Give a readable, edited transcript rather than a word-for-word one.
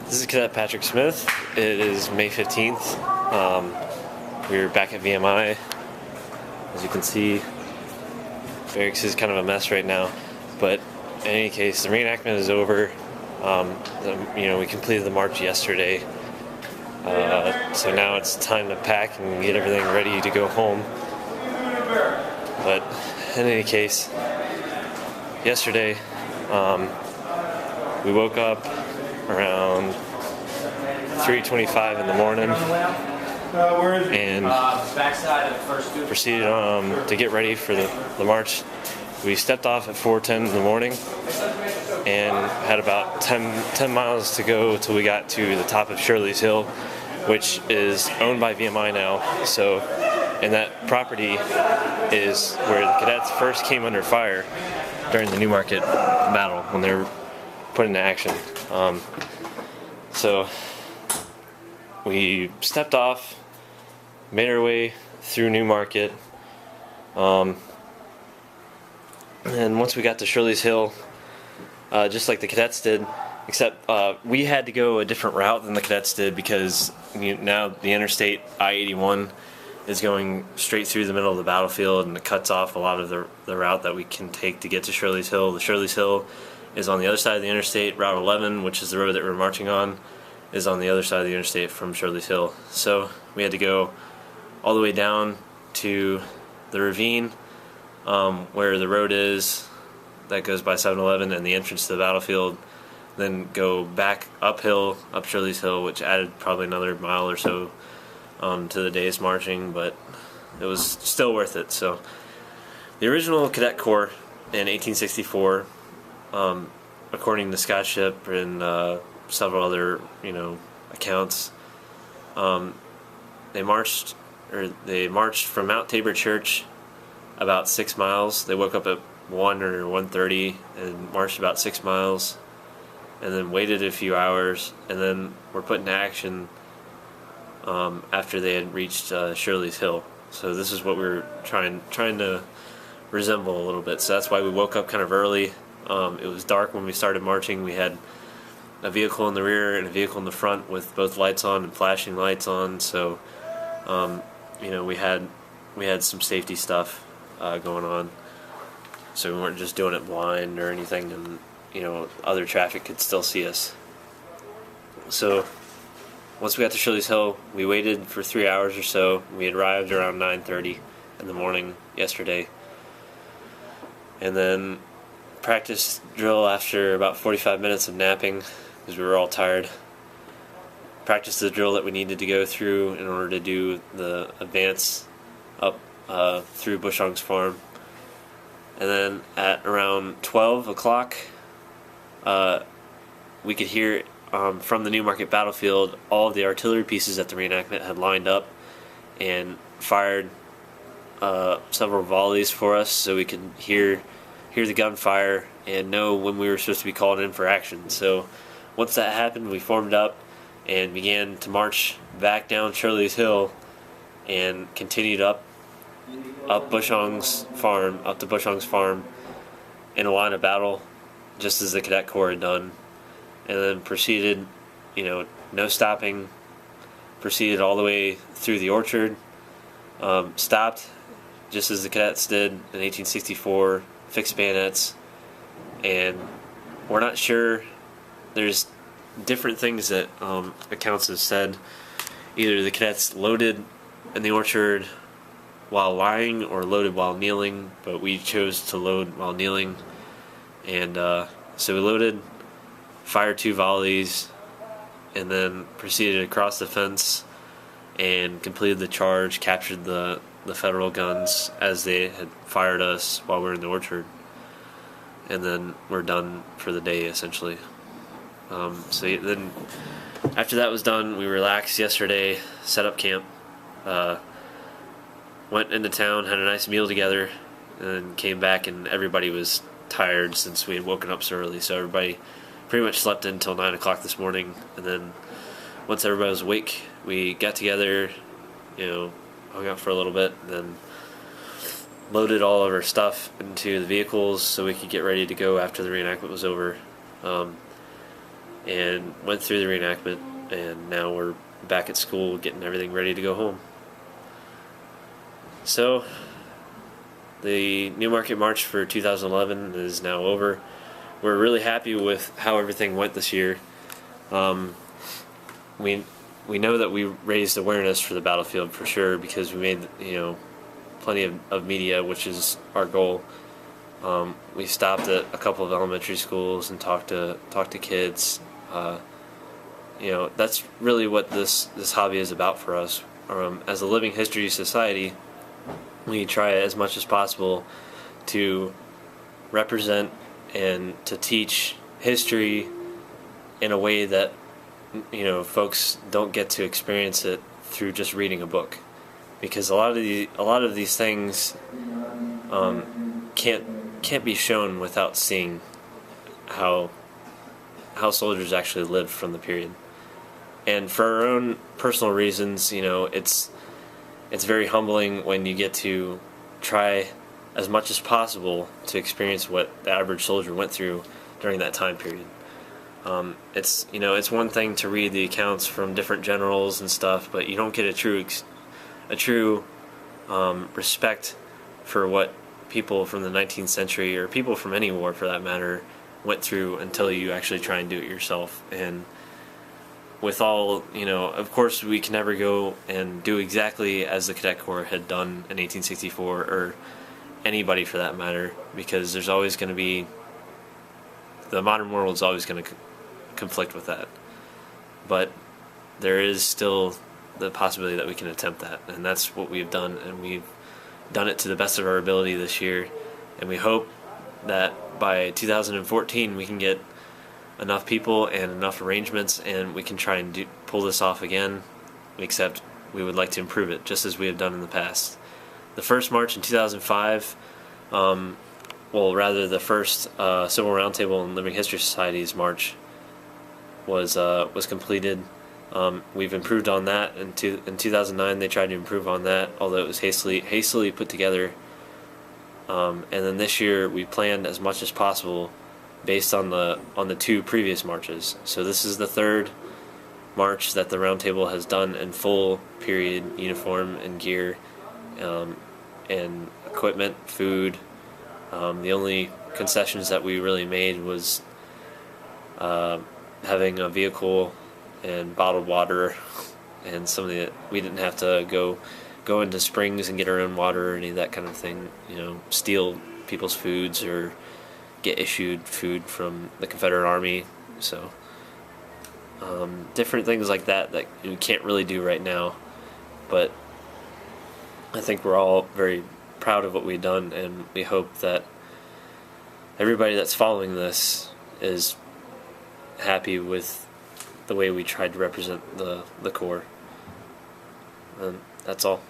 This is Cadet Patrick Smith. It is May 15th. We're back at VMI. As you can see, barracks is kind of a mess right now. But in any case, the reenactment is over. We completed the march yesterday. So now it's time to pack and get everything ready to go home. But in any case, yesterday we woke up around 3:25 in the morning and proceeded to get ready for the march. We stepped off at 4:10 in the morning and had about 10 miles to go till we got to the top of Shirley's Hill, which is owned by VMI now. So, and that property is where the cadets first came under fire during the Newmarket battle when they were put into action. So we stepped off, made our way through Newmarket, and once we got to Shirley's Hill, just like the cadets did, except we had to go a different route than the cadets did because now the interstate I-81 is going straight through the middle of the battlefield, and it cuts off a lot of the route that we can take to get to Shirley's Hill. The Shirley's Hill is on the other side of the interstate. Route 11, which is the road that we're marching on, is on the other side of the interstate from Shirley's Hill. So we had to go all the way down to the ravine where the road is that goes by 7-Eleven and the entrance to the battlefield, then go back uphill, up Shirley's Hill, which added probably another mile or so to the day's marching, but it was still worth it. So the original Cadet Corps in 1864, according to Scott Ship and several other accounts, they marched from Mount Tabor Church about 6 miles. They woke up at 1 or 1:30 and marched about 6 miles, and then waited a few hours, and then were put into action after they had reached Shirley's Hill. So this is what we were trying to resemble a little bit. So that's why we woke up kind of early. It was dark when we started marching. We had a vehicle in the rear and a vehicle in the front with both lights on and flashing lights on. So we had some safety stuff going on. So we weren't just doing it blind or anything, and other traffic could still see us. So once we got to Shirley's Hill, we waited for 3 hours or so. We had arrived around 9:30 in the morning yesterday, and then practice drill after about 45 minutes of napping because we were all tired. Practiced the drill that we needed to go through in order to do the advance up through Bushong's farm. And then at around 12 o'clock, we could hear from the Newmarket battlefield all of the artillery pieces at the reenactment had lined up and fired several volleys for us, so we could hear the gunfire and know when we were supposed to be called in for action. So once that happened, we formed up and began to march back down Shirley's Hill and continued up Bushong's farm, up to Bushong's farm in a line of battle, just as the Cadet Corps had done, and then proceeded, no stopping, proceeded all the way through the orchard, stopped just as the cadets did in 1864, fixed bayonets, and we're not sure. There's different things that accounts have said. Either the cadets loaded in the orchard while lying or loaded while kneeling, but we chose to load while kneeling, and so we loaded, fired 2 volleys, and then proceeded across the fence and completed the charge, captured the federal guns as they had fired us while we were in the orchard, and then we're done for the day essentially. So then after that was done, we relaxed yesterday, set up camp, went into town, had a nice meal together, and came back, and everybody was tired since we had woken up so early. So everybody pretty much slept in until 9 o'clock this morning, and then once everybody was awake, we got together, hung out for a little bit, and then loaded all of our stuff into the vehicles so we could get ready to go after the reenactment was over. and went through the reenactment, and now we're back at school getting everything ready to go home. So the New Market March for 2011 is now over. We're really happy with how everything went this year. We know that we raised awareness for the battlefield for sure, because we made plenty of media, which is our goal. We stopped at a couple of elementary schools and talked to kids. That's really what this hobby is about for us. As a living history society, we try as much as possible to represent and to teach history in a way that folks don't get to experience it through just reading a book, because a lot of these things can't be shown without seeing how soldiers actually lived from the period. And for our own personal reasons, it's very humbling when you get to try as much as possible to experience what the average soldier went through during that time period. It's one thing to read the accounts from different generals and stuff, but you don't get a true respect for what people from the 19th century, or people from any war for that matter, went through until you actually try and do it yourself. And with all, of course we can never go and do exactly as the Cadet Corps had done in 1864, or anybody for that matter, because there's always going to be, the modern world is always going to conflict with that. But there is still the possibility that we can attempt that, and that's what we've done, and we've done it to the best of our ability this year. And we hope that by 2014 we can get enough people and enough arrangements, and we can try and pull this off again, except we would like to improve it just as we have done in the past. The first march in 2005, the first Civil Roundtable and Living History Society's march was completed. We've improved on that. In 2009 they tried to improve on that, although it was hastily put together. And then this year we planned as much as possible based on the two previous marches. So this is the third march that the Roundtable has done in full period uniform and gear, and equipment, food. The only concessions that we really made was having a vehicle and bottled water, and we didn't have to go into springs and get our own water or any of that kind of thing, steal people's foods or get issued food from the Confederate Army. So different things like that you can't really do right now, but I think we're all very proud of what we've done, and we hope that everybody that's following this is happy with the way we tried to represent the Corps. And that's all.